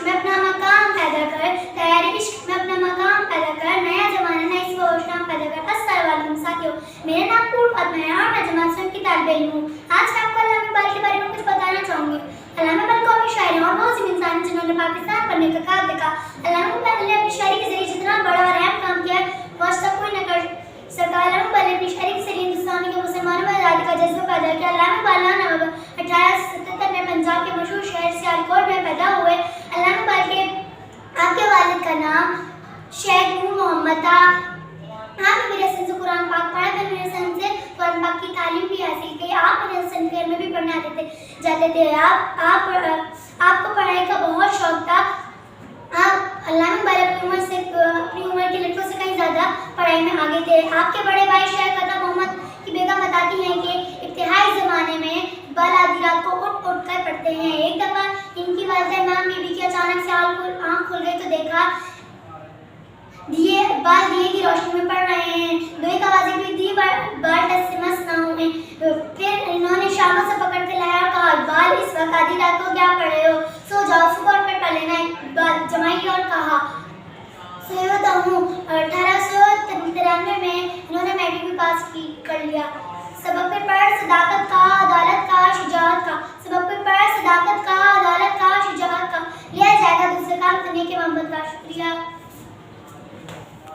में अपना मकाम पैदा कर, तैयारी इश्क में अपना मकाम पैदा कर, नया जमाना नई सोच नाम पैदा कर। अस्सलाम वालेकुम साथियों, मेरा नाम पूर्व पद्मा है और मैं जमात 7 की तालिब इल्म हूँ। आज मैं आपको अल्लामा इकबाल के बारे में कुछ बताना चाहूँगी। अल्लामा इकबाल कौमी शायर हैं और वो इंसान हैं जिन्होंने पाकिस्तान बनने का ख्वाब देखा। अल्लामा इकबाल ने अपनी शायरी के जरिए जितना बड़ा और अहम काम किया वो आज तक कोई न कर सका। अल्लामा इकबाल ने अपनी शायरी के जरिए हिंदुस्तान के मुसलमानों में आज़ादी का जज्बा पैदा किया। अल्लामा इकबाल 1877 में पंजाब के मशहूर शहर सियालकोट में पैदा हुए। अल्लामा इकबाल के आपके वालिद का नाम शेख नूर मोहम्मद था। आप मेरे सन से कुरान पाक पढ़ा, मैं मेरे सन से कुरान पाक की तालीम भी हासिल की। आप मेरे सन फेयर में भी पढ़ने जाते थे। आपको पढ़ाई का बहुत शौक था। आप अल्लामा इकबाल अपनी उम्र के लड़कों से कहीं ज़्यादा पढ़ाई में आगे थे। आपके बड़े भाई शेख कदम मोहम्मद की बेगम बताती हैं कि इब्तिदाई ज़माने में इकबाल आधी रात को उठ कर पढ़ते हैं। एक दफ़ा इनकी वालिदा इमाम बीबी की अचानक से आँख खुल गई तो देखा इकबाल दिए की रोशनी में पढ़ रहे हैं। दुई का आवाज़ें भी दी बार टस से मस ना हुए। फिर इन्होंने शामों से पकड़ के लाया और कहा, इकबाल इस वक्त आधी रात को क्या पढ़ रहे हो, सो जाओ सुबह उठ कर पढ़ लेना। इकबाल जमाई और कहा सोता हूँ। 1893 में इन्होंने मैट्रिक भी पास कर लिया। सबक पे पढ़, सदाकत का